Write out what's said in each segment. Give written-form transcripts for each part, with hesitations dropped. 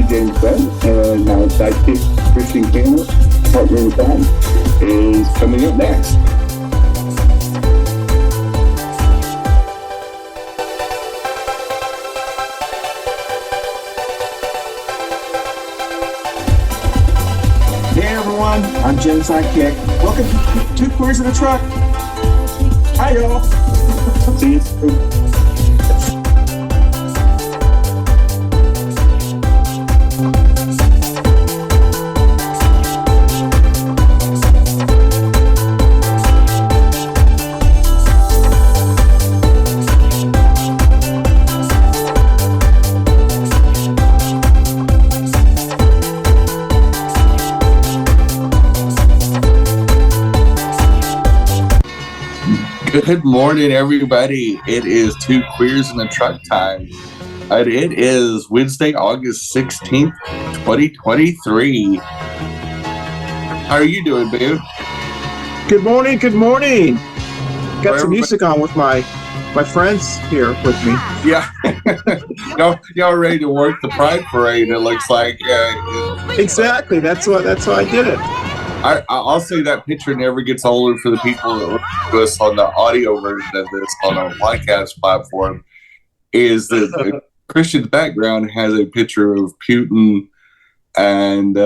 Jenny-Jaymes and our sidekick Christian Cano, partner in crime, is coming up next. Hey everyone, I'm Jen's sidekick. Welcome to Two Queers in a Truck. Hi y'all. See you soon. Good morning, everybody. It is Two Queers in the Truck time. And it is Wednesday, August 16th, 2023. How are you doing, Boo? Good morning, good morning. Got some music on with my friends here with me. Yeah. y'all ready to work the Pride Parade, it looks like. Exactly. That's why I did it. I'll say that picture never gets older for the people that listen to us on the audio version of this on our podcast platform, is that Christian's background has a picture of Putin and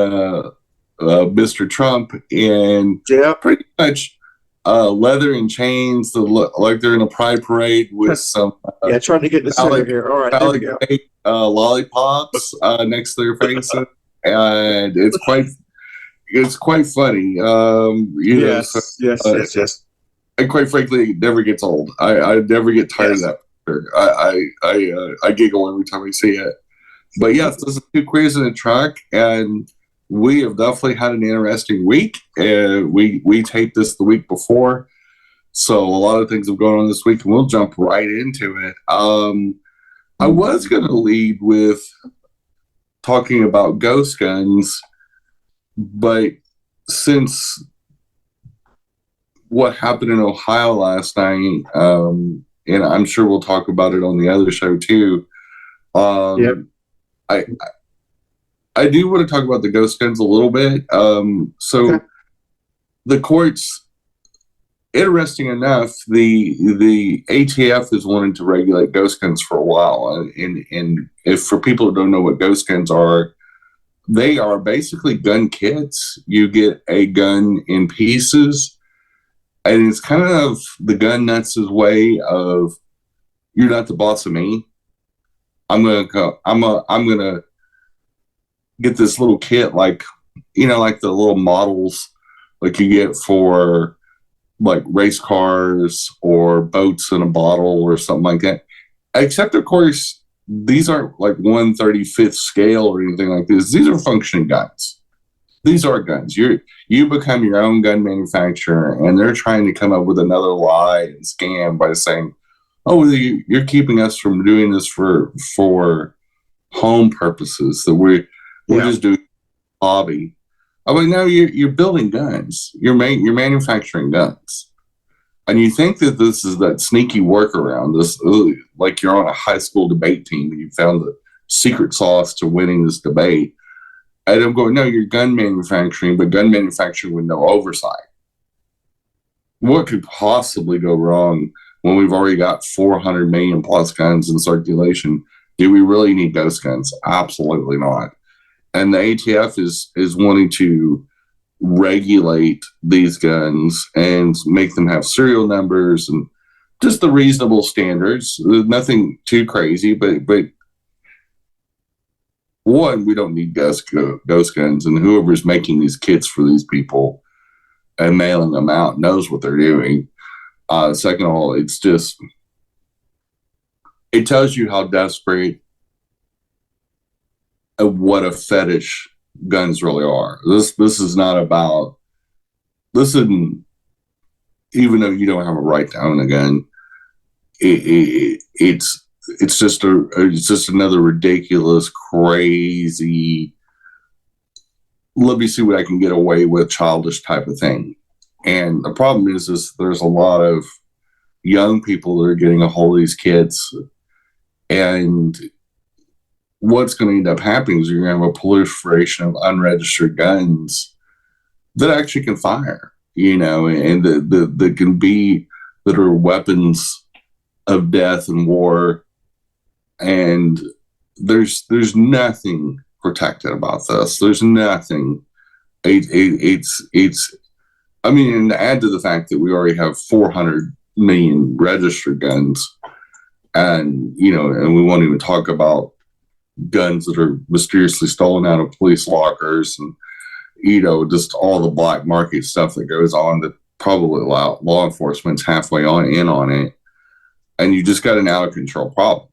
Mr. Trump in pretty much leather and chains that look like they're in a pride parade with some trying to get the center here. All right, there we go. Lollipops next to their faces, and it's quite funny. Yes. And quite frankly, it never gets old. I never get tired of that picture. I giggle every time I see it. But yes, this is Two Queers in a Truck, and we have definitely had an interesting week. We taped this the week before, so a lot of things have gone on this week, and we'll jump right into it. I was going to lead with talking about ghost guns, but since what happened in Ohio last night, and I'm sure we'll talk about it on the other show too. I do want to talk about the ghost guns a little bit. The courts, interesting enough, the ATF has wanted to regulate ghost guns for a while, and if for people who don't know what ghost guns are, they are basically gun kits. You get a gun in pieces, and it's kind of the gun nuts' way of, you're not the boss of me. I'm gonna get this little kit, like the little models like you get for like race cars or boats in a bottle or something like that. Except, of course, these aren't like 1/35th scale or anything like this. These are functioning guns. These are guns. You become your own gun manufacturer, and they're trying to come up with another lie and scam by saying, "Oh, you're keeping us from doing this for home purposes. That we're just doing a hobby." I'm like, no, you're building guns. You're manufacturing guns. And you think that this is that sneaky workaround, this like you're on a high school debate team and you found the secret sauce to winning this debate. And I'm going, no, you're gun manufacturing, but gun manufacturing with no oversight. What could possibly go wrong when we've already got 400 million plus guns in circulation? Do we really need ghost guns? Absolutely not. And the ATF is wanting to regulate these guns and make them have serial numbers and just the reasonable standards. Nothing too crazy, but one, we don't need ghost guns, and whoever's making these kits for these people and mailing them out knows what they're doing. Second of all, it tells you how desperate and what a fetish guns really are. This is not about, listen, even though you don't have a right to own a gun, it's just another ridiculous, crazy, let me see what I can get away with, childish type of thing. And the problem is there's a lot of young people that are getting a hold of these kids, and what's going to end up happening is you're going to have a proliferation of unregistered guns that actually can fire, and that can be, that are weapons of death and war. And there's nothing protected about this. There's nothing. It's I mean, and to add to the fact that we already have 400 million registered guns, and and we won't even talk about guns that are mysteriously stolen out of police lockers, and just all the black market stuff that goes on that probably law enforcement's halfway in on it, and you just got an out of control problem.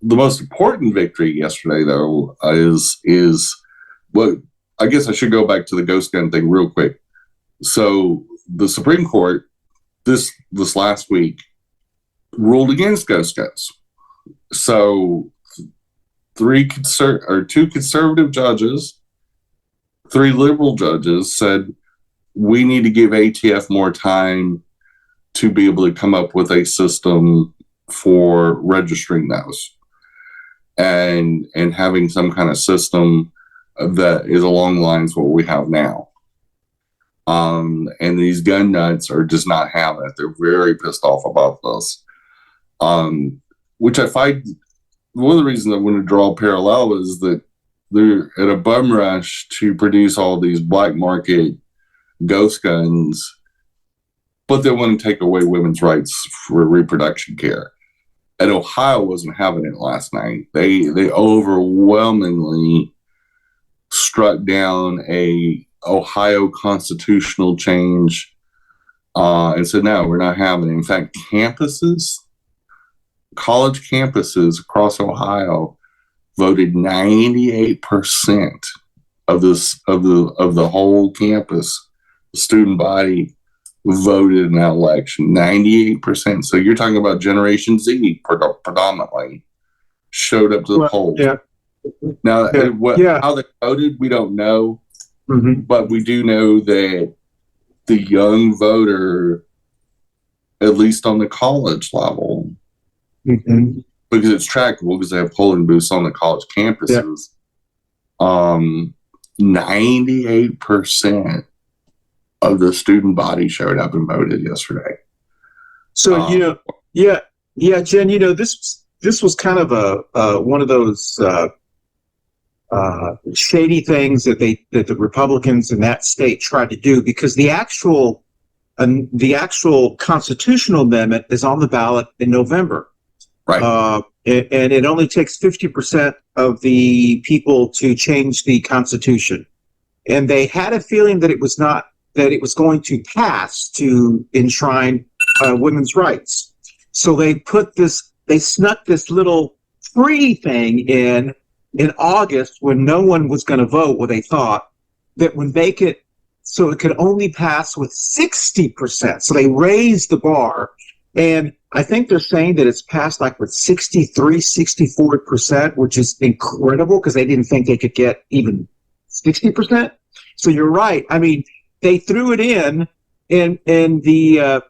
The most important victory yesterday, though, is what I guess I should go back to the ghost gun thing real quick. So the Supreme Court this last week ruled against ghost guns. So two conservative judges, 3 liberal judges said we need to give ATF more time to be able to come up with a system for registering those and having some kind of system that is along the lines of what we have now. And these gun nuts are just not having it. They're very pissed off about this. Which I find one of the reasons I want to draw a parallel is that they're at a bum rush to produce all these black market ghost guns, but they want to take away women's rights for reproduction care. And Ohio wasn't having it last night. They overwhelmingly struck down a Ohio constitutional change and said, no, we're not having it. In fact, college campuses across Ohio voted 98% of the whole campus, the student body voted in that election. 98%. So you're talking about Generation Z predominantly showed up to the polls. Yeah. Now, how they voted, we don't know, but we do know that the young voter, at least on the college level, because it's trackable because they have polling booths on the college campuses, 98% of the student body showed up and voted yesterday. So Jen, this was kind of a one of those shady things that the Republicans in that state tried to do, because the actual constitutional amendment is on the ballot in November. Right. And it only takes 50% of the people to change the Constitution. And they had a feeling that it was going to pass to enshrine women's rights. So they snuck this little free thing in August when no one was going to vote, what they thought that would make it so it could only pass with 60%. So they raised the bar. And I think they're saying that it's passed like with 63, 64%, which is incredible because they didn't think they could get even 60%. So you're right. I mean, they threw it in, and the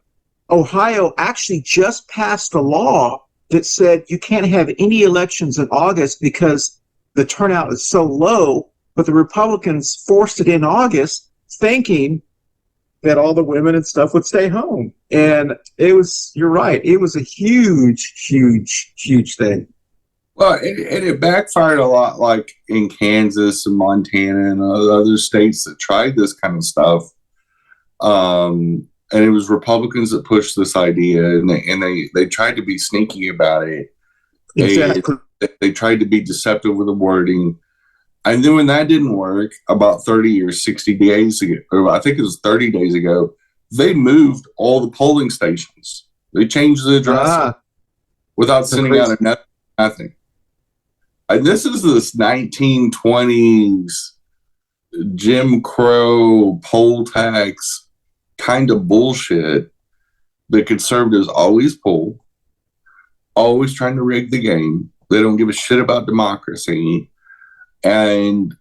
Ohio actually just passed a law that said you can't have any elections in August because the turnout is so low, but the Republicans forced it in August thinking that all the women and stuff would stay home. And you're right, it was a huge, huge, huge thing. Well, it backfired a lot, like in Kansas and Montana and other states that tried this kind of stuff. And it was Republicans that pushed this idea, and they tried to be sneaky about it. Exactly. They tried to be deceptive with the wording. And then when that didn't work, about 30 or 60 days ago, or I think it was 30 days ago, they moved all the polling stations. They changed the address without sending out nothing. And this is this 1920s Jim Crow poll tax kind of bullshit that conservatives always pull, always trying to rig the game. They don't give a shit about democracy. And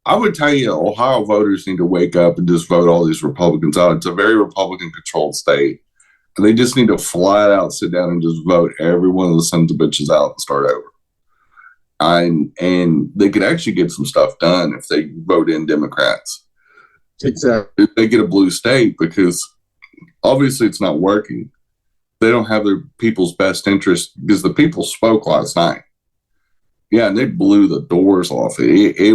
I would tell you, Ohio voters need to wake up and just vote all these Republicans out. It's a very Republican-controlled state. They just need to flat out sit down and just vote every one of the sons of bitches out and start over. And they could actually get some stuff done if they vote in Democrats. Exactly. If they get a blue state, because obviously it's not working. They don't have their people's best interest, because the people spoke last night. Yeah, and they blew the doors off it. It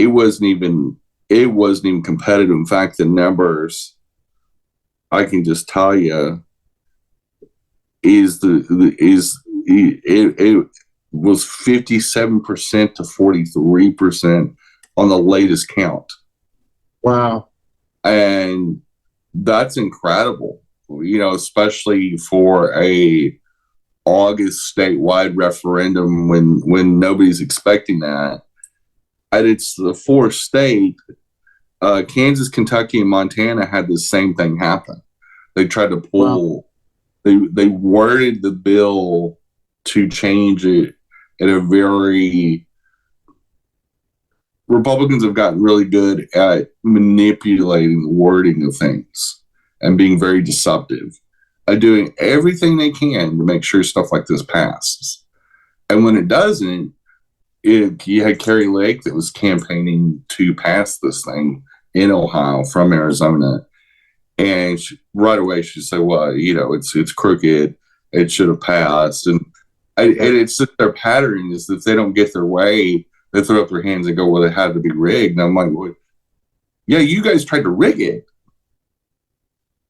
wasn't even competitive. In fact, the numbers, I can just tell you, it was 57% to 43% on the latest count. Wow. And that's incredible, especially for a August statewide referendum when nobody's expecting that. And it's the fourth state. Kansas, Kentucky, and Montana had the same thing happen. They tried to pull, they worded the bill to change it in a very, Republicans have gotten really good at manipulating the wording of things and being very deceptive, and doing everything they can to make sure stuff like this passes. And when it doesn't, you had Carrie Lake that was campaigning to pass this thing in Ohio from Arizona. And right away she said, well, it's crooked. It should have passed. And it's their pattern is that if they don't get their way, they throw up their hands and go, well, it had to be rigged. And I'm like, well, yeah, you guys tried to rig it.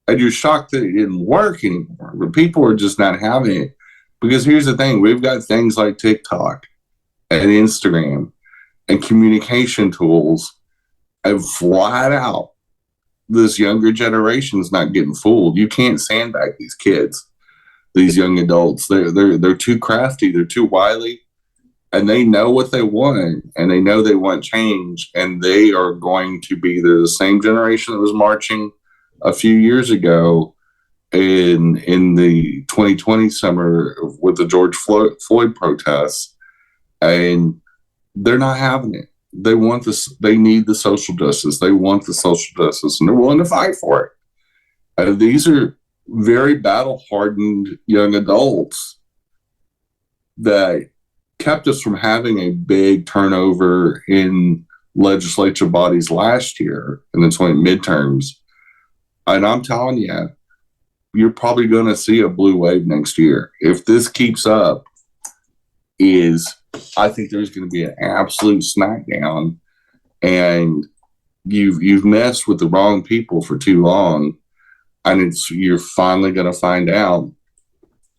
And you're shocked that it didn't work anymore. But people are just not having it. Because here's the thing. We've got things like TikTok and Instagram and communication tools. And flat out, this younger generation is not getting fooled. You can't sandbag these kids, these young adults. They're too crafty. They're too wily. And they know what they want, and they know they want change, and they are going to be the same generation that was marching a few years ago in the 2020 summer with the George Floyd protests, and they're not having it. They want this. They need the social justice. They want the social justice, and they're willing to fight for it. These are very battle-hardened young adults that kept us from having a big turnover in legislature bodies last year in the 20 midterms. And I'm telling you, you're probably going to see a blue wave next year. If this keeps up, I think there's going to be an absolute smackdown, and you've messed with the wrong people for too long, and you're finally going to find out.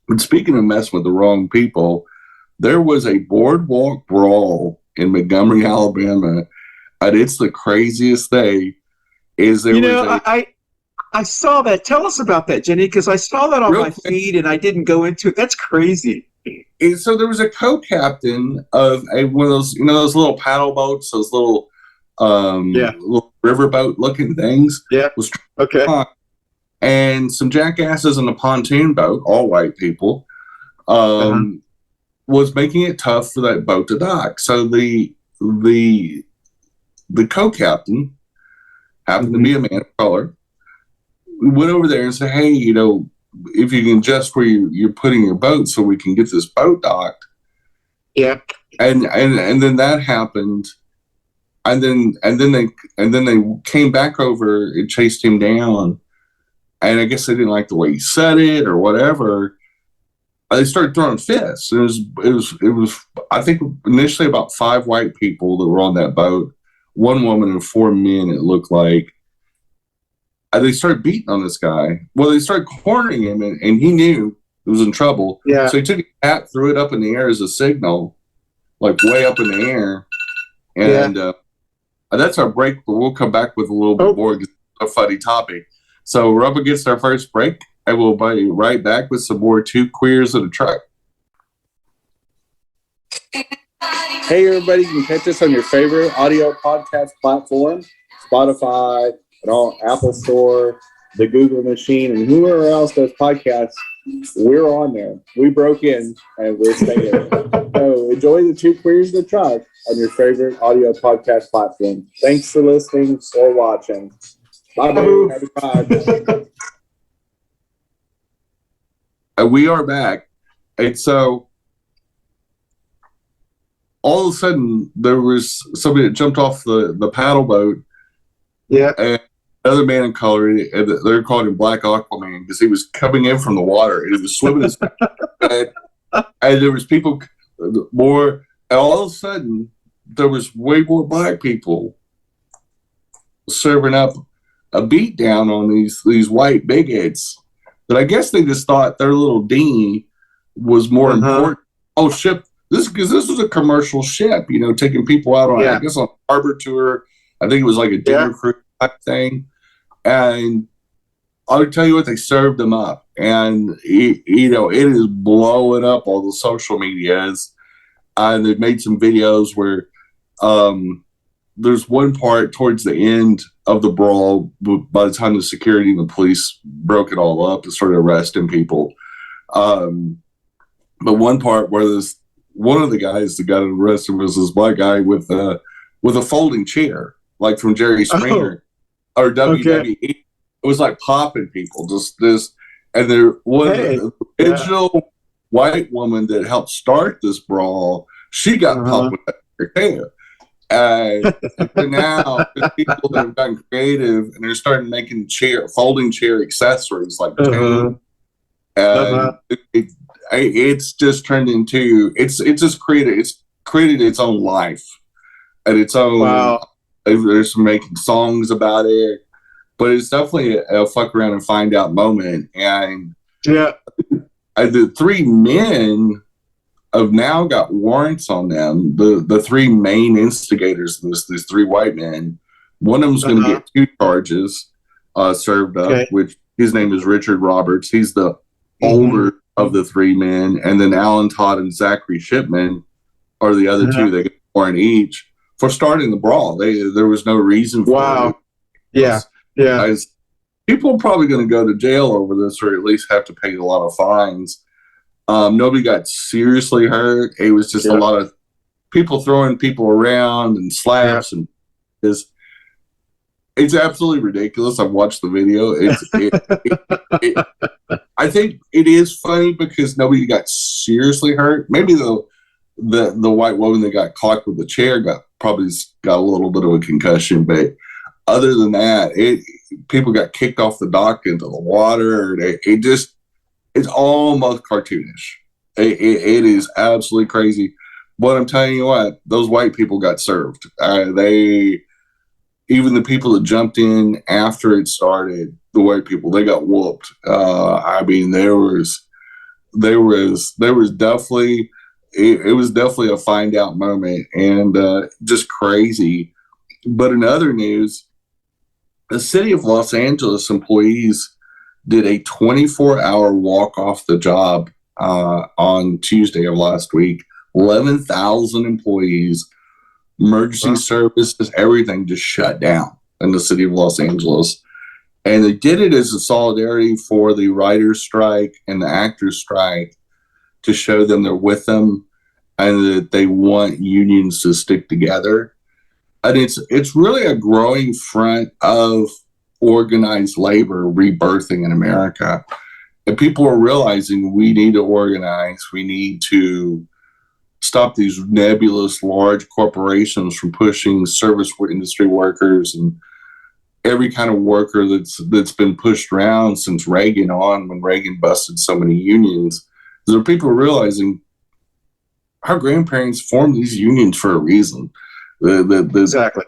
But speaking of messing with the wrong people, there was a boardwalk brawl in Montgomery, Alabama, and it's the craziest thing. I saw that. Tell us about that, Jenny, because I saw that on my feed and I didn't go into it. That's crazy. And so there was a co-captain of one of those, those little paddle boats, those little, little riverboat looking things. Yeah. Was okay. And some jackasses in a pontoon boat, all white people, was making it tough for that boat to dock. So the co-captain happened to be a man of color. We went over there and said, hey, if you can adjust where you're putting your boat so we can get this boat docked. Yeah. And then that happened. And then they came back over and chased him down. And I guess they didn't like the way he said it or whatever. They started throwing fists. It was I think initially about 5 white people that were on that boat, 1 woman and 4 men, it looked like. And they started beating on this guy. Well, they started cornering him, and he knew he was in trouble. Yeah. So he took a hat, threw it up in the air as a signal, like way up in the air. And that's our break, but we'll come back with a little bit more a funny topic. So we're up against our first break, and we'll be right back with some more Two Queers in a Truck. Hey, everybody, you can catch us on your favorite audio podcast platform, Spotify, and all Apple Store, the Google machine, and whoever else does podcasts. We're on there. We broke in, and we're staying. So enjoy the Two Queers in a Truck on your favorite audio podcast platform. Thanks for listening or watching. Bye-bye. Happy ride. We are back. And so all of a sudden there was somebody that jumped off the paddle boat. Yeah. And another man in color, and they're calling him Black Aquaman because he was coming in from the water and he was swimming his and there was people more, and all of a sudden there was way more black people serving up a beat down on these white bigots that I guess they just thought their little dinghy was more important. Oh, ship. This was a commercial ship, you know, taking people out on, I guess, on a harbor tour. I think it was like a dinner cruise type thing. And I'll tell you what, they served them up. And, it is blowing up all the social medias. And they've made some videos where there's one part towards the end of the brawl, by the time the security and the police broke it all up and started arresting people. But one part where there's one of the guys that got arrested was this black guy with a folding chair, like from Jerry Springer or WWE. It was like popping people, just this. And there was the original white woman that helped start this brawl. She got popped with her hair. And now there's people that have gotten creative and they're starting making folding chair accessories like and it's just turned into it's created its own life and its own. Wow. There's making songs about it, but it's definitely a fuck around and find out moment. And the three men have now got warrants on them. The three main instigators of these three white men. One of them's going to get 2 charges served up, which his name is Richard Roberts. He's the older of the 3 men, and then Alan Todd and Zachary Shipman are the other 2. They get a warrant each for starting the brawl. There was no reason for it. People are probably going to go to jail over this, or at least have to pay a lot of fines. Nobody got seriously hurt. It was just a lot of people throwing people around and slaps, and it's absolutely ridiculous. I've watched the video. I think it is funny because nobody got seriously hurt. Maybe the white woman that got caught with the chair probably got a little bit of a concussion, but other than that, people got kicked off the dock into the water. It's almost cartoonish. It is absolutely crazy. But I'm telling you what, those white people got served. Even the people that jumped in after it started, the white people, they got whooped. I mean, there was definitely it was definitely a find out moment, and just crazy. But in other news, the city of Los Angeles employees did a 24-hour walk off the job on Tuesday of last week. 11,000 employees, emergency services, everything just shut down in the city of Los Angeles. And they did it as a solidarity for the writers' strike and the actors' strike, to show them they're with them and that they want unions to stick together. And it's really a growing front of organized labor rebirthing in America. And people are realizing we need to organize. We need to stop these nebulous large corporations from pushing service industry workers and every kind of worker that's been pushed around since Reagan on, when Reagan busted so many unions. There are people realizing our grandparents formed these unions for a reason. Exactly.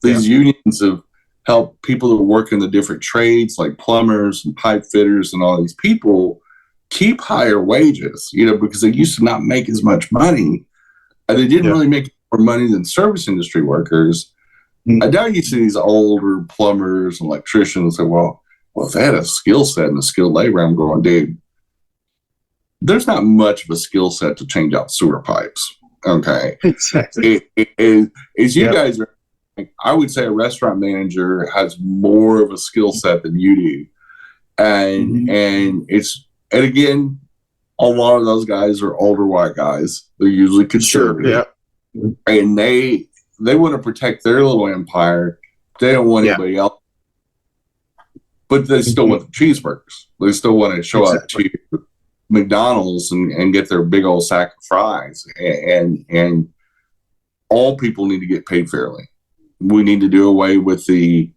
These unions have helped people that work in the different trades, like plumbers and pipe fitters and all these people, keep higher wages, because they used to not make as much money. And they didn't really make more money than service industry workers. And now you see these older plumbers and electricians say, well, if they had a skill set and a skilled labor, I'm going, dude, there's not much of a skill set to change out sewer pipes. Okay. Exactly. As you guys are, I would say a restaurant manager has more of a skill set than you do. And again, a lot of those guys are older white guys. They're usually conservative. And they want to protect their little empire. They don't want anybody else. But they still want the cheeseburgers. They still want to show up to McDonald's and get their big old sack of fries. And all people need to get paid fairly. We need to do away with the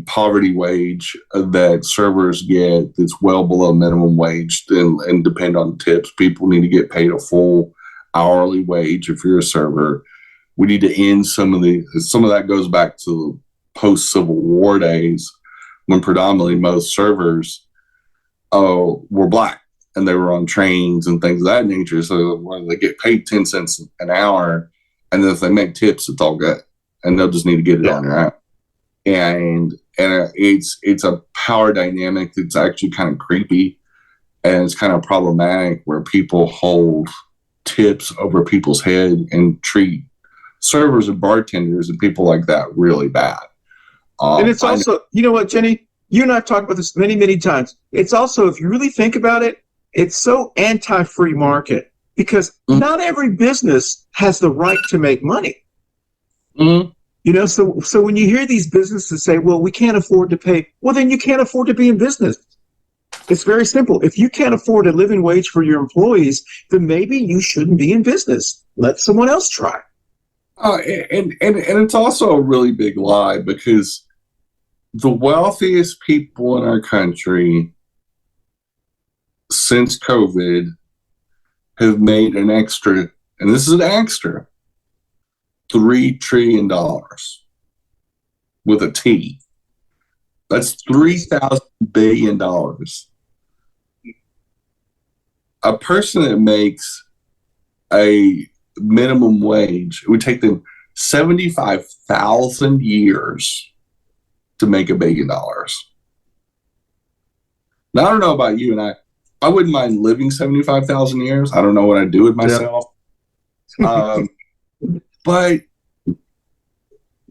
poverty wage that servers get that's well below minimum wage and depend on tips. People need to get paid a full hourly wage if you're a server. We need to end some of that goes back to post-Civil War days when predominantly most servers were black and they were on trains and things of that nature. So they get paid 10 cents an hour, and then if they make tips, it's all good. And they'll just need to get it on their own. And it's a power dynamic that's actually kind of creepy, and it's kind of problematic where people hold tips over people's head and treat servers and bartenders and people like that really bad. And it's also, you know what, Jenny, you and I have talked about this many, many times. It's also, if you really think about it, it's so anti-free market because not every business has the right to make money. Mm-hmm. You know, so when you hear these businesses say, well, we can't afford to pay, well, then you can't afford to be in business. It's very simple. If you can't afford a living wage for your employees, then maybe you shouldn't be in business. Let someone else try. And it's also a really big lie because the wealthiest people in our country since COVID have made an extra, and this is an extra, $3 trillion with a T. That's $3,000 billion. A person that makes a minimum wage, it would take them 75,000 years to make $1 billion. Now, I don't know about you, and I wouldn't mind living 75,000 years. I don't know what I'd do with myself. But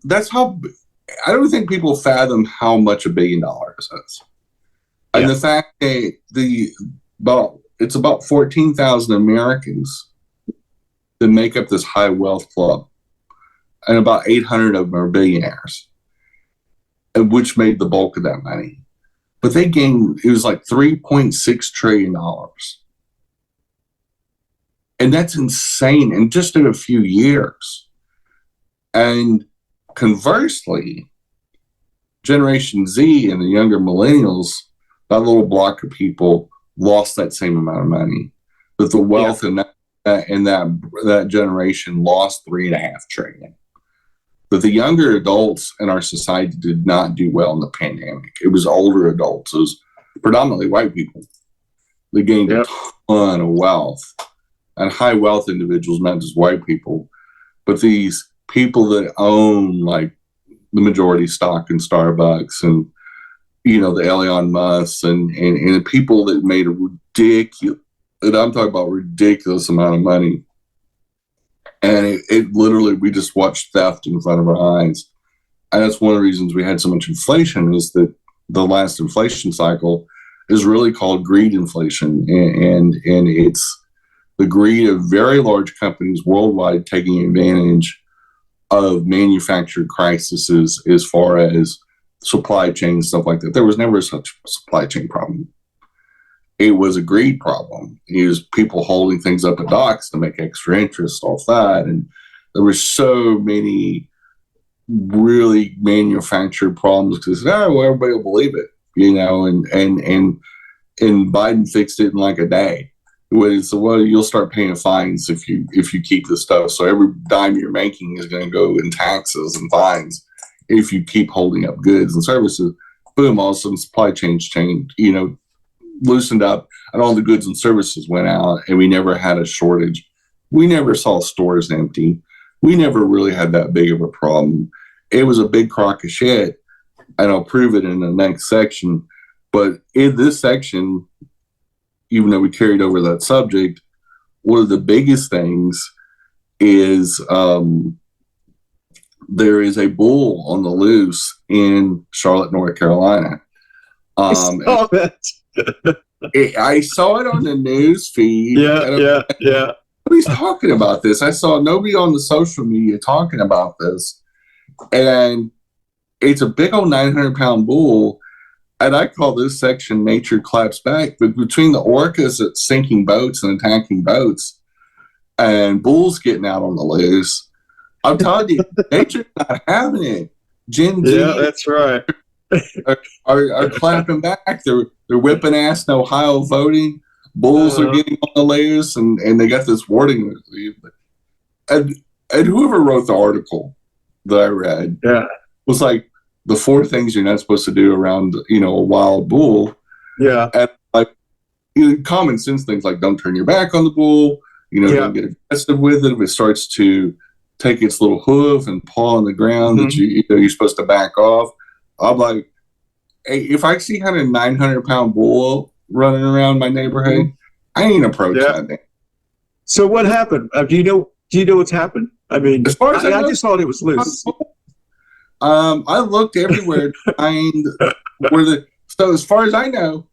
that's how, I don't think people fathom how much $1 billion is. And the fact that it's about 14,000 Americans that make up this high wealth club, and about 800 of them are billionaires, and which made the bulk of that money. But they gained, it was like $3.6 trillion. And that's insane in just in a few years. And conversely, Generation Z and the younger millennials, that little block of people lost that same amount of money. But the wealth in that generation lost $3.5 trillion. But the younger adults in our society did not do well in the pandemic. It was older adults. It was predominantly white people. They gained a ton of wealth. And high wealth individuals, not just white people, but these people that own like the majority stock in Starbucks and, you know, the Elon Musk and the people that made a ridiculous amount of money. And it literally, we just watched theft in front of our eyes. And that's one of the reasons we had so much inflation, is that the last inflation cycle is really called greed inflation. And it's the greed of very large companies worldwide taking advantage of manufactured crises as far as supply chain, stuff like that. There was never such a supply chain problem. It was a greed problem. It was people holding things up at docks to make extra interest off that. And there were so many really manufactured problems because, well, everybody will believe it, you know, and Biden fixed it in like a day. So, well, you'll start paying fines if you keep this stuff. So every dime you're making is going to go in taxes and fines if you keep holding up goods and services. Boom, all of a sudden supply chains changed, you know, loosened up, and all the goods and services went out, and we never had a shortage. We never saw stores empty. We never really had that big of a problem. It was a big crock of shit, and I'll prove it in the next section. But in this section, even though we carried over that subject, one of the biggest things is there is a bull on the loose in Charlotte, North Carolina. I saw it on the news feed. Yeah. Nobody's talking about this. I saw nobody on the social media talking about this. And it's a big old 900-pound bull. And I call this section Nature Claps Back. But between the orcas that's sinking boats and attacking boats and bulls getting out on the loose, I'm telling you, nature's not having it. Gen Z Yeah, that's right. are clapping back. They're whipping ass in Ohio voting. Bulls are getting on the loose, and they got this wording. And whoever wrote the article that I read was like, the 4 things you're not supposed to do around, a wild bull. Yeah. And like, common sense things like don't turn your back on the bull, don't get aggressive with it. If it starts to take its little hoof and paw on the ground, that you're supposed to back off. I'm like, hey, if I see 900-pound bull running around my neighborhood, I ain't approach that thing. So what happened? Do you know what's happened? I mean, as far as I just thought it was loose. I looked everywhere to find so as far as I know,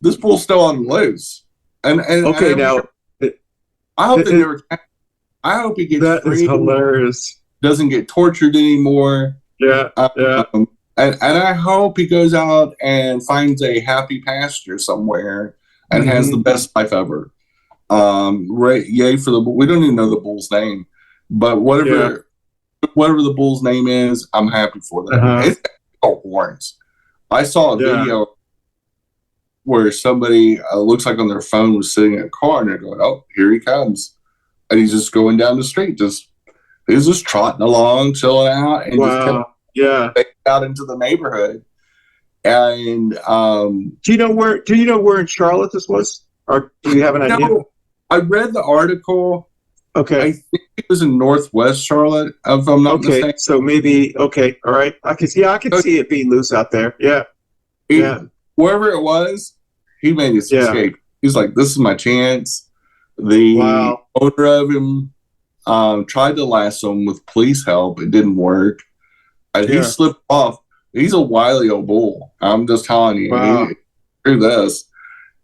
this bull's still on the loose. And okay, now I hope they never. I hope he gets that free. Is hilarious. Doesn't get tortured anymore. Yeah. And I hope he goes out and finds a happy pasture somewhere and has the best life ever. Right? Yay for the bull. We don't even know the bull's name, but whatever the bull's name is, I'm happy for that. It's got horns. I saw a video where somebody looks like on their phone was sitting in a car and they're going, "Oh, here he comes," and he's just going down the street, he's just trotting along, chilling out, and just out into the neighborhood. And do you know where in Charlotte this was, or do you have an idea? I read the article. Okay, I think it was in Northwest Charlotte, if I'm not mistaken. So maybe all right. I can see it being loose out there. Wherever it was, he made his escape. He's like, "This is my chance." The owner of him tried to lasso him with police help. It didn't work. And he slipped off. He's a wily old bull. I'm just telling you. Wow. Through this.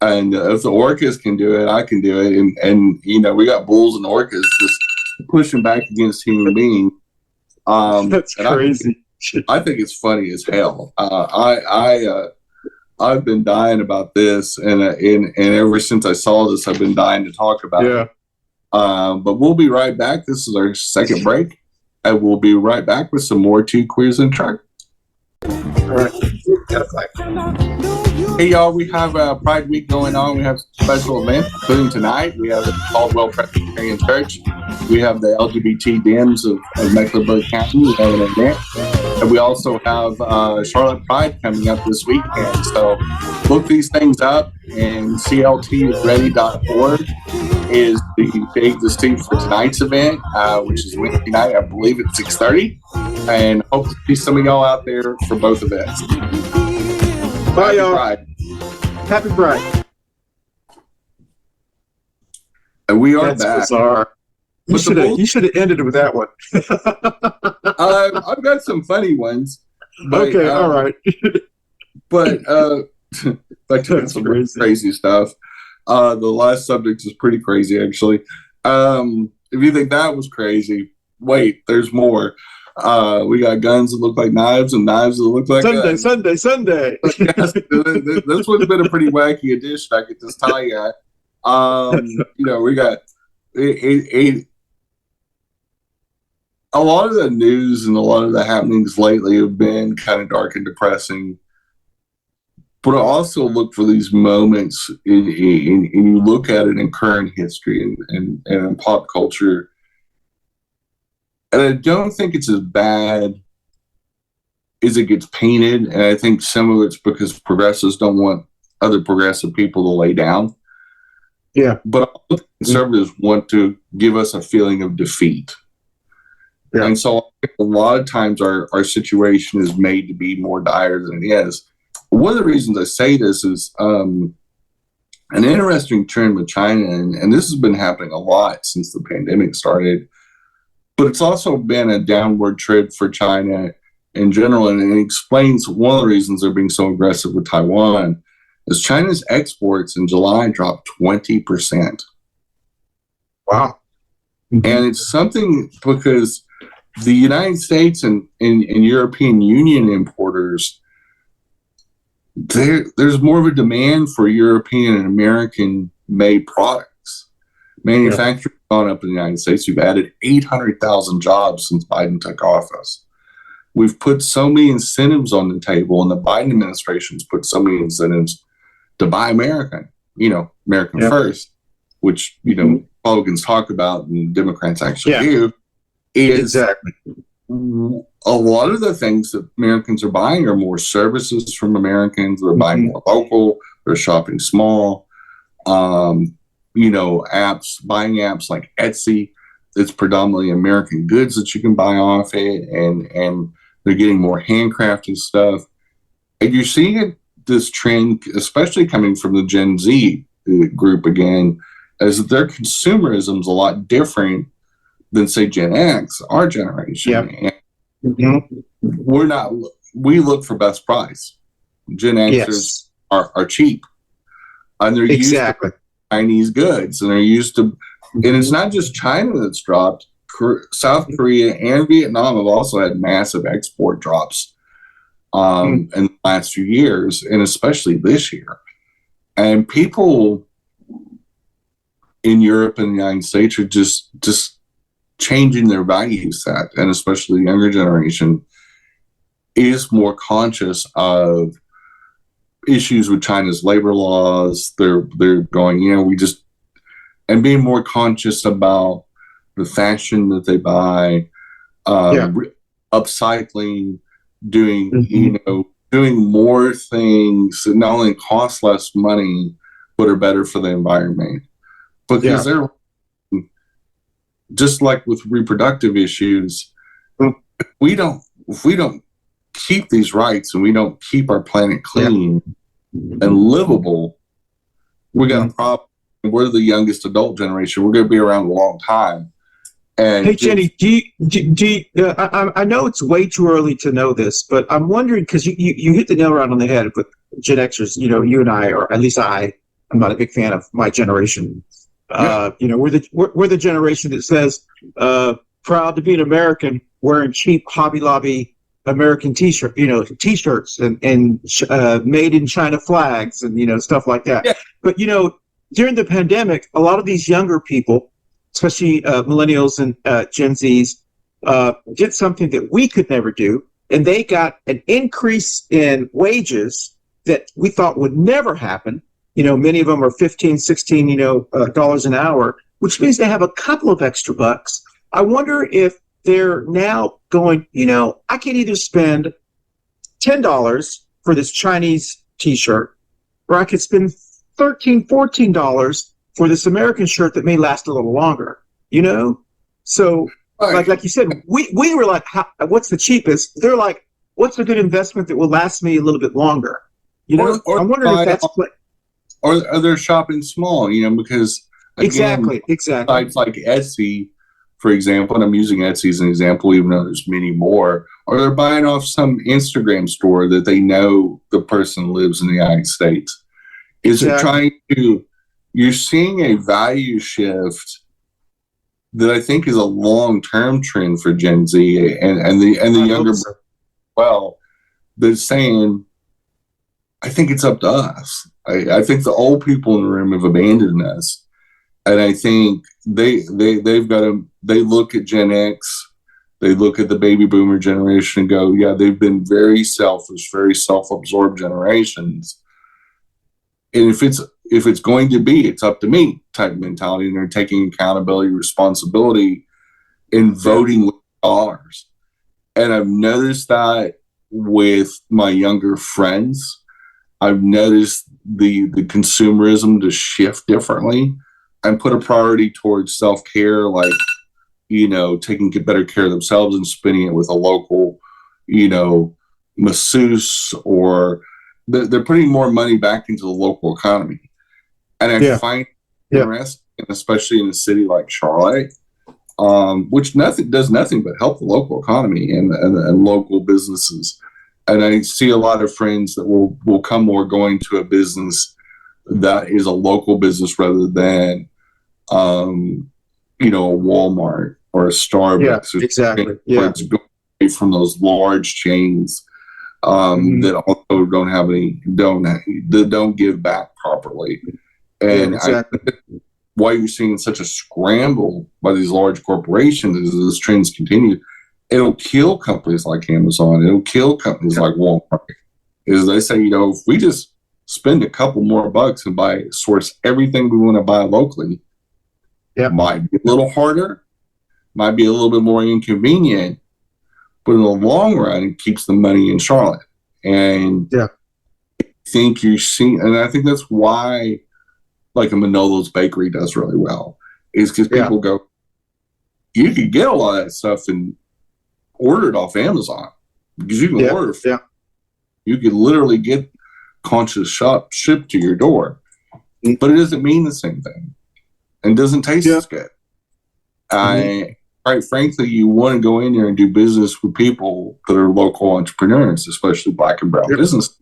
And if the orcas can do it, I can do it. And we got bulls and orcas just pushing back against human beings. That's crazy. I think it's funny as hell. I've been dying about this, and ever since I saw this, I've been dying to talk about it. But we'll be right back. This is our second break, and we'll be right back with some more Two Queers in Truck. All right. Hey, y'all, we have Pride Week going on. We have special events, including tonight. We have the Caldwell Presbyterian Church. We have the LGBT Dems of Mecklenburg County. We have an event. And we also have Charlotte Pride coming up this weekend. So look these things up, and cltready.org is the date to see for tonight's event, which is Wednesday night, I believe at 6:30. And hope to see some of y'all out there for both events. Bye, y'all. Pride. Happy Pride. And we are That's back. Bizarre. You should have ended with that one. I've got some funny ones. But, okay, all right. But like some crazy stuff. The last subject is pretty crazy, actually. If you think that was crazy, wait, there's more. We got guns that look like knives and knives that look like guns. Sunday. Yes, this one's been a pretty wacky addition, I could just tell you. We got a lot of the news and a lot of the happenings lately have been kind of dark and depressing. But I also look for these moments, and you look at it in current history and in pop culture. And I don't think it's as bad as it gets painted. And I think some of it's because progressives don't want other progressive people to lay down. Yeah. But conservatives want to give us a feeling of defeat. Yeah. And so a lot of times our situation is made to be more dire than it is. One of the reasons I say this is an interesting trend with China, and this has been happening a lot since the pandemic started, but it's also been a downward trend for China in general, and it explains one of the reasons they're being so aggressive with Taiwan is China's exports in July dropped 20%. Wow. Mm-hmm. And it's something because the United States and European Union importers, there's more of a demand for European and American made products. Manufacturing gone up in the United States. We've added 800,000 jobs since Biden took office. We've put so many incentives on the table, and the Biden administration's put so many incentives to buy American, American first, which, Republicans talk about and Democrats actually do, is exactly. A lot of the things that Americans are buying are more services from Americans. They're buying more local. They're shopping small. Buying apps like Etsy. It's predominantly American goods that you can buy off it, and they're getting more handcrafted stuff. And you're seeing this trend, especially coming from the Gen Z group again, is that their consumerism is a lot different than, say, Gen X, our generation. We look for best price. Gen Xers are cheap. And they're used to Chinese goods, and they're used to, and it's not just China that's dropped. South Korea and Vietnam have also had massive export drops in the last few years, and especially this year. And people in Europe and the United States are just changing their value set, and especially the younger generation is more conscious of issues with China's labor laws. They're going, and being more conscious about the fashion that they buy, upcycling, doing more things that not only cost less money, but are better for the environment. Because they're just like with reproductive issues, if we don't keep these rights and we don't keep our planet clean and livable, we got a problem. We're the youngest adult generation. We're going to be around a long time. And hey, Jenny, I know it's way too early to know this, but I'm wondering, because you hit the nail right on the head with Gen Xers. You and I, or at least I'm not a big fan of my generation. We're the generation that says, proud to be an American, wearing cheap Hobby Lobby American t-shirts and made in China flags and, stuff like that. Yeah. But, during the pandemic, a lot of these younger people, especially millennials and Gen Zs, did something that we could never do. And they got an increase in wages that we thought would never happen. Many of them are $15, $16, dollars an hour, which means they have a couple of extra bucks. I wonder if they're now going, I can either spend $10 for this Chinese t-shirt, or I could spend $13, $14 for this American shirt that may last a little longer, So like you said, we were like, what's the cheapest? They're like, what's a good investment that will last me a little bit longer? Or I'm wondering if that's or they're shopping small, because again, exactly sites like Etsy, for example, and I'm using Etsy as an example, even though there's many more, or they're buying off some Instagram store that they know the person lives in the United States. Is it trying to? You're seeing a value shift that I think is a long-term trend for Gen Z and the younger, well, they're saying, I think it's up to us. I think the old people in the room have abandoned us, and I think they've got to. They look at Gen X, they look at the baby boomer generation and go, yeah, they've been very selfish, very self-absorbed generations. And if it's going to be, it's up to me type mentality, and they're taking accountability, responsibility, and voting with dollars. And I've noticed that with my younger friends. I've noticed the consumerism to shift differently and put a priority towards self-care, like, taking better care of themselves and spending it with a local, masseuse, or they're putting more money back into the local economy. And I find it interesting, especially in a city like Charlotte, which does nothing but help the local economy and local businesses. And I see a lot of friends that will come more going to a business that is a local business rather than, a Walmart or a Starbucks. Yeah, exactly. Where it's going away from those large chains that also don't have any, that don't give back properly. And exactly. why you're seeing such a scramble by these large corporations as this trends continue, it'll kill companies like Amazon. It'll kill companies like Walmart. Is they say, if we just spend a couple more bucks and source everything we want to buy locally, might be a little harder, might be a little bit more inconvenient, but in the long run, it keeps the money in Charlotte. And I think and I think that's why, like a Manolo's Bakery does really well, is because people go, you could get a lot of that stuff and order it off Amazon, because you can order. You could literally get conscious shop shipped to your door, but it doesn't mean the same thing, and doesn't taste as good. Quite frankly, you want to go in there and do business with people that are local entrepreneurs, especially Black and brown business.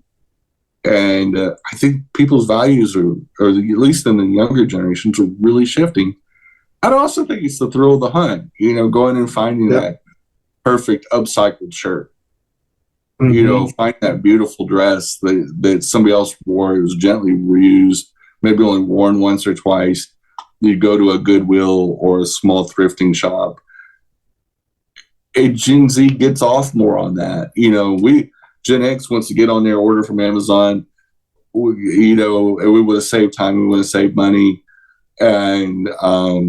And I think people's values are, or at least in the younger generations, are really shifting. I'd also think it's the thrill of the hunt, going and finding that perfect upcycled shirt. Find that beautiful dress that somebody else wore. It was gently reused, maybe only worn once or twice. You go to a Goodwill or a small thrifting shop. Gen Z gets off more on that. Gen X wants to get on their order from Amazon. We want to save time. We want to save money. And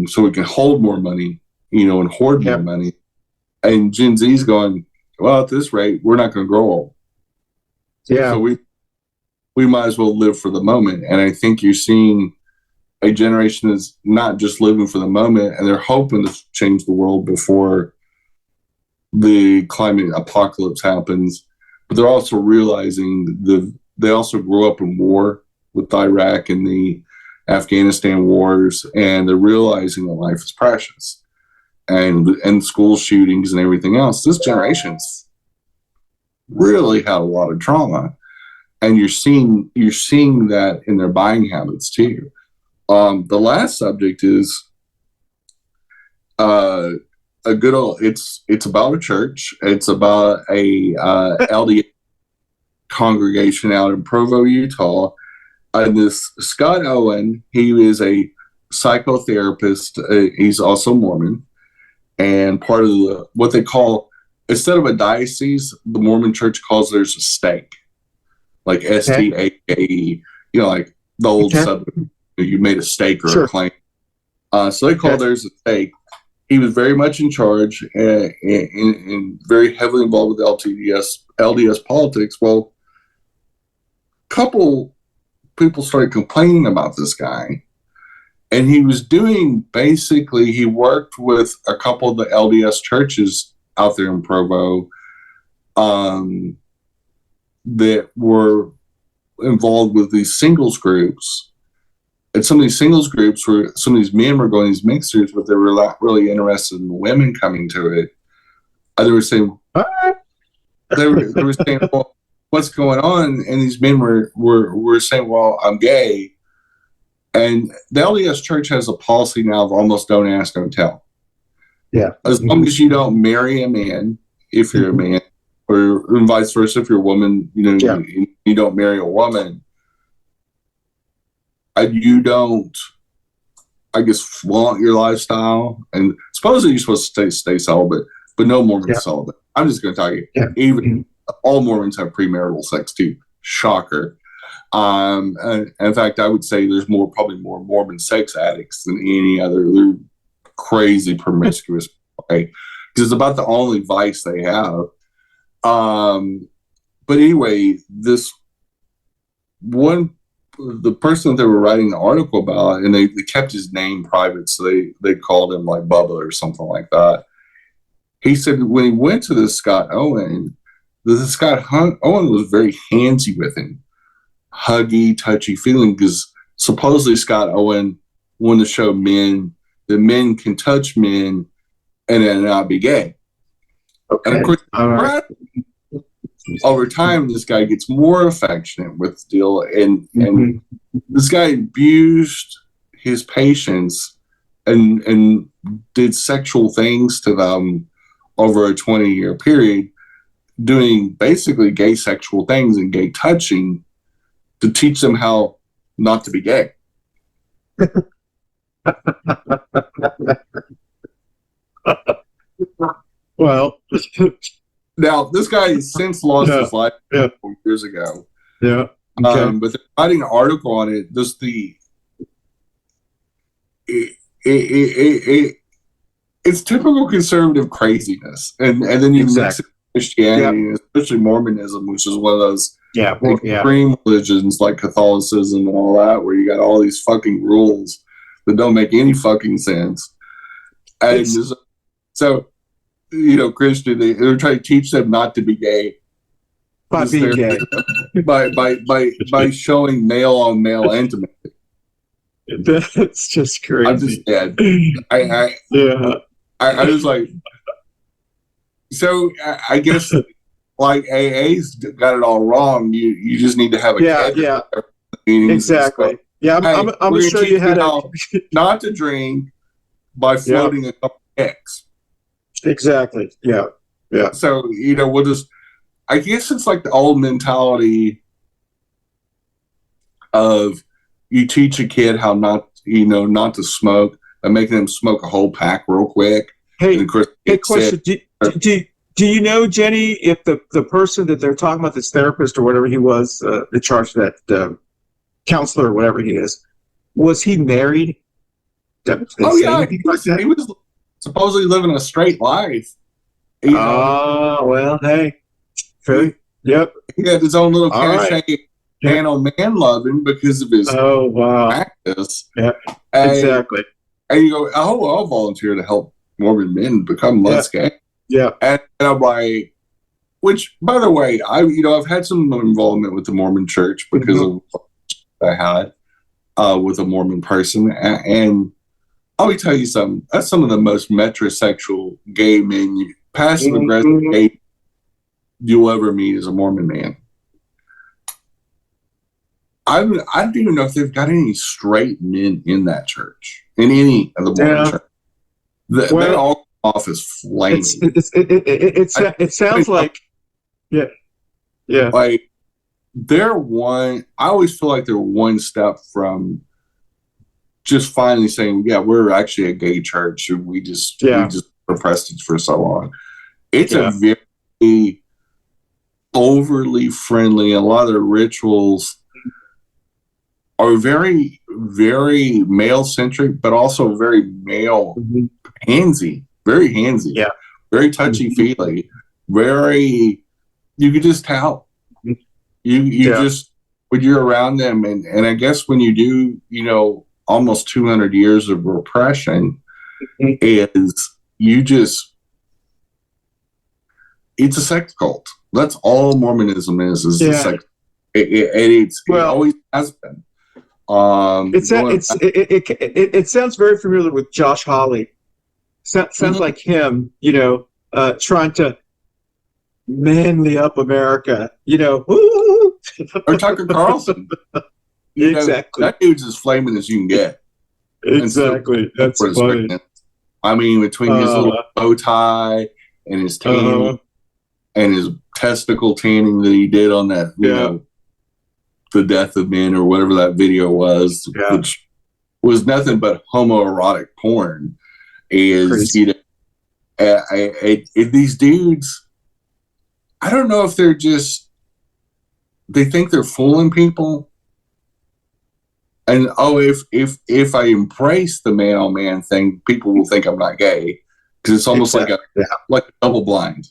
so we can hold more money, and hoard more money. And Gen Z's going, well, at this rate, we're not going to grow old. So we might as well live for the moment. And I think you're seeing a generation that's not just living for the moment, and they're hoping to change the world before the climate apocalypse happens. But they're also realizing they also grew up in war with Iraq and the Afghanistan wars, and they're realizing that life is precious. And school shootings and everything else. This generation's really had a lot of trauma, and you're seeing that in their buying habits too. The last subject is a good old. It's about a church. It's about a LDS congregation out in Provo, Utah. And this Scott Owen, he is a psychotherapist. He's also Mormon. And part of what they call, instead of a diocese, the Mormon Church calls theirs a stake, like STAKE, like the old sub. You made a stake or a claim. So they call theirs a stake. He was very much in charge and very heavily involved with LDS politics. Well, a couple people started complaining about this guy. And he was he worked with a couple of the LDS churches out there in Provo that were involved with these singles groups. And some of these singles groups some of these men were going to these mixers, but they were not really interested in the women coming to it. They were saying, well, what's going on? And these men were saying, well, I'm gay. And the LDS Church has a policy now of almost don't ask, don't tell. As long as you don't marry a man, if you're a man, or vice versa, if you're a woman, you don't marry a woman, and you don't, I guess, flaunt your lifestyle. And supposedly you're supposed to stay celibate, but no Mormon's celibate. I'm just going to tell you, even all Mormons have premarital sex too. Shocker. In fact, I would say there's probably more Mormon sex addicts than any other. They're crazy promiscuous, because it's about the only vice they have. But anyway, the person that they were writing the article about, and they kept his name private, so they called him like Bubba or something like that. He said when he went to this Scott Owen, Owen was very handsy with him. Huggy, touchy feeling, because supposedly Scott Owen wanted to show men that men can touch men and then not be gay. And of course, over time, this guy gets more affectionate with the deal, and this guy abused his patients and did sexual things to them over a 20-year period, doing basically gay sexual things and gay touching to teach them how not to be gay. Well, now this guy has since lost his life 4 years ago. Yeah. Okay. But they're writing an article on it. Just it's typical conservative craziness, and then you mix it with Christianity, and especially Mormonism, which is one of those extreme religions like Catholicism and all that, where you got all these fucking rules that don't make any fucking sense. And so, Christian, they're trying to teach them not to be gay. By being gay. by showing male on male intimacy. That's just crazy. I'm just dead. I was like, so I guess like AA's got it all wrong. You just need to have a kid. Exactly. I'm gonna show you how to not to drink by floating a couple eggs. Exactly. Yeah. So we'll just. I guess it's like the old mentality of you teach a kid how not to smoke by making them smoke a whole pack real quick. Hey, question. Do you know, Jenny, if the person that they're talking about, this therapist or whatever he was, in charge of that counselor or whatever he is, was he married? He was supposedly living a straight life. Well, hey. Okay. Yep. He had his own little cachet man loving because of his practice. Yeah. Exactly. And you go, I'll volunteer to help Mormon men become less gay. Yeah. And I'm like, which, by the way, I've had some involvement with the Mormon Church because of what I had with a Mormon person. And let me tell you something. That's some of the most metrosexual gay men, passive aggressive gay you'll ever meet as a Mormon man. I don't even know if they've got any straight men in that church, in any of the Mormon church. They all come off as flaming. It sounds like, like they're one. I always feel like they're one step from just finally saying, we're actually a gay church. We just repressed it for so long. It's a very overly friendly. A lot of the rituals are very, very male centric, but also very male handsy, very handsy, very touchy feely, very. You could just tell. You just when you're around them, and I guess when you do, almost 200 years of repression, is you just. It's a sex cult. That's all Mormonism is a sex. It always has been. It sounds very familiar with Josh Hawley. Sounds like him, trying to manly up America, Or Tucker Carlson. Exactly. That dude's as flaming as you can get. Exactly. That's funny. I mean, between his little bow tie and his tan and his testicle tanning that he did on that, the death of men or whatever that video was, which was nothing but homoerotic porn. Is these dudes? I don't know if they're just they think they're fooling people, and if I embrace the man on man thing, people will think I'm not gay because it's almost like a double blind.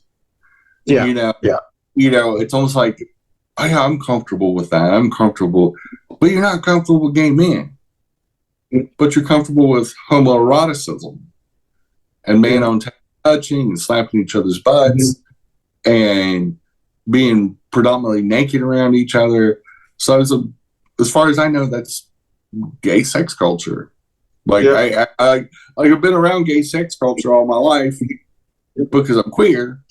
It's almost like, I'm comfortable with that. I'm comfortable, but you're not comfortable with gay men. But you're comfortable with homoeroticism and man on touching and slapping each other's butts and being predominantly naked around each other. So as far as I know, that's gay sex culture. Like I've been around gay sex culture all my life because I'm queer.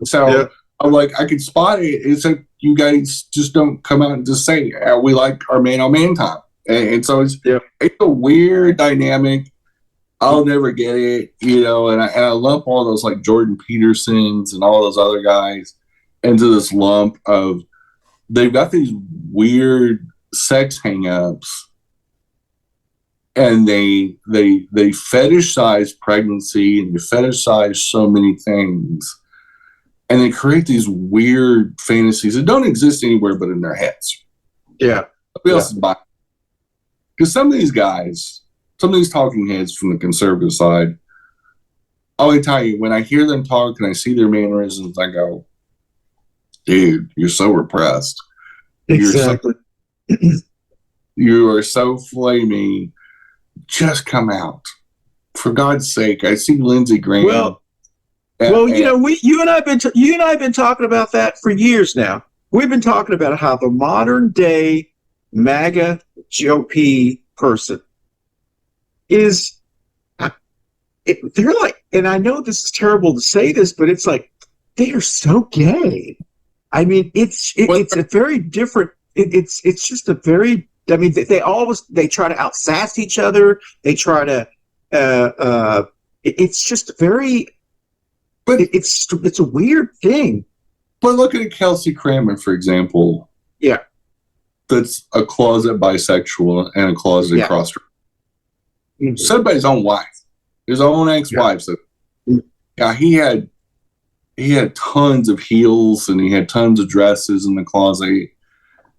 So I'm like, I can spot it. It's like you guys just don't come out and just say we like our man on man time. And so it's a weird dynamic. I'll never get it, and I lump all those like Jordan Petersons and all those other guys into this lump of they've got these weird sex hang-ups, and they fetishize pregnancy, and they fetishize so many things, and they create these weird fantasies that don't exist anywhere but in their heads. Yeah. Nobody else is buying. Because some of these guys, some of these talking heads from the conservative side, I'll tell you, when I hear them talk and I see their mannerisms, I go, dude, you're so repressed. Exactly. You are so flaming. Just come out. For God's sake. I see Lindsey Graham. Well, you and I have been talking about that for years now. We've been talking about how the modern day MAGA GOP person is, they're like, and I know this is terrible to say this, but it's like, they are so gay. I mean, it's a very different, it's just a very, I mean, they try to outsass each other. They try to, it's just very, but it's a weird thing. But look at Kelsey Grammer, for example. Yeah. That's a closet bisexual and a closet cross-dresser. Mm-hmm. Said by his own wife, his own ex-wife. So, yeah, he had tons of heels and he had tons of dresses in the closet.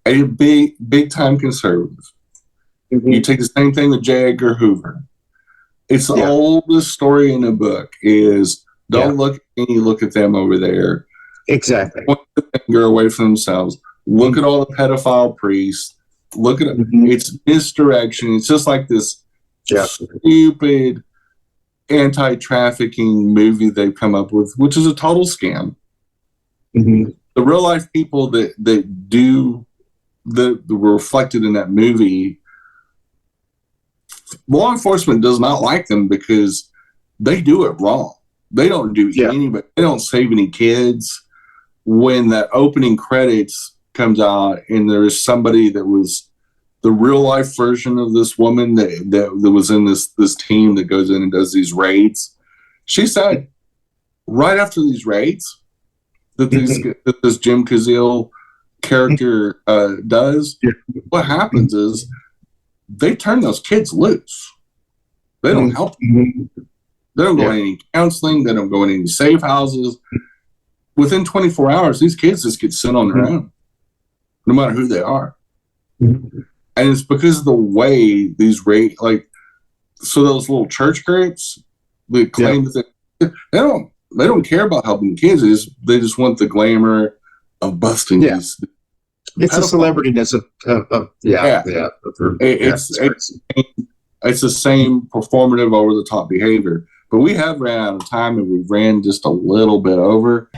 A big time conservative. Mm-hmm. You take the same thing with J. Edgar Hoover. It's the oldest story in the book is don't look at me, look at them over there. Exactly. Point the finger away from themselves. Look at all the pedophile priests. Look at it. It's misdirection. It's just like this stupid anti-trafficking movie they've come up with, which is a total scam. Mm-hmm. The real life people that were reflected in that movie, law enforcement does not like them because they do it wrong. They don't do they don't save any kids. When that opening credits comes out and there is somebody that was the real life version of this woman that was in this team that goes in and does these raids, she said right after these raids that this Jim Cazile character does, what happens is they turn those kids loose. They don't help them. They don't go in any counseling. They don't go in any safe houses. Within 24 hours, these kids just get sent on their own, no matter who they are. And it's because of the way these so those little church groups, they claim that they don't care about helping kids. They just want the glamour of busting these. It's a celebrityness of it's the same performative over the top behavior. But we have ran out of time and we ran just a little bit over.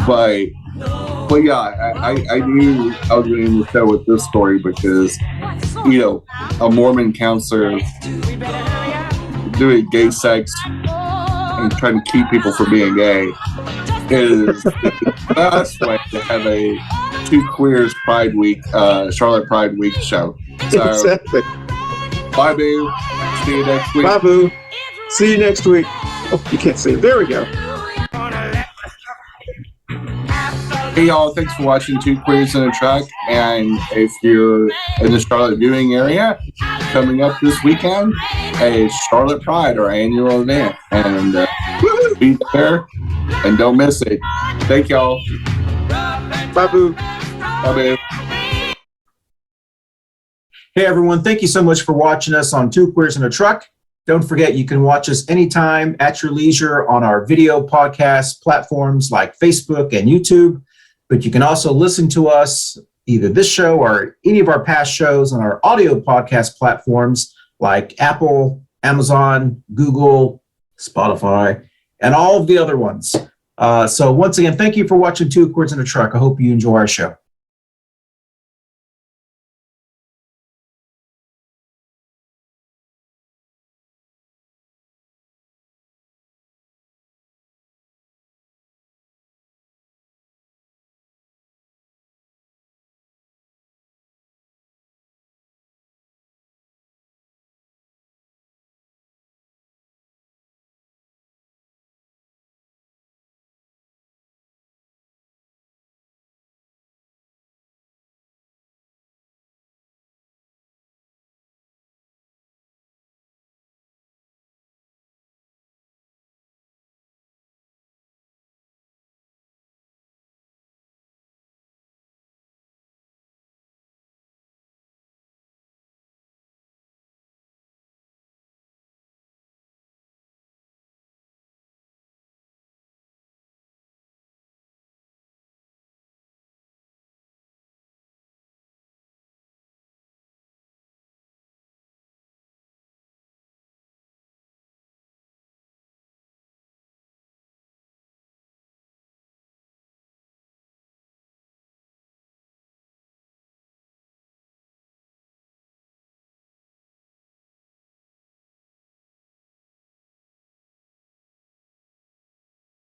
But yeah, I knew I was going to end the show with this story because, a Mormon counselor doing gay sex and trying to keep people from being gay is the best way to have a Two Queers Pride Week, Charlotte Pride Week show. So, exactly. Bye, Boo. See you next week. Bye, Boo. See you next week. Oh, you can't see it. There we go. Hey, y'all. Thanks for watching Two Queers in a Truck. And if you're in the Charlotte viewing area, coming up this weekend, a Charlotte Pride, our annual event. And be there and don't miss it. Thank y'all. Bye, Boo. Bye, Boo. Hey, everyone. Thank you so much for watching us on Two Queers in a Truck. Don't forget, you can watch us anytime at your leisure on our video podcast platforms like Facebook and YouTube. But you can also listen to us, either this show or any of our past shows, on our audio podcast platforms like Apple, Amazon, Google, Spotify, and all of the other ones. So once again, thank you for watching Two Queers in a Truck. I hope you enjoy our show.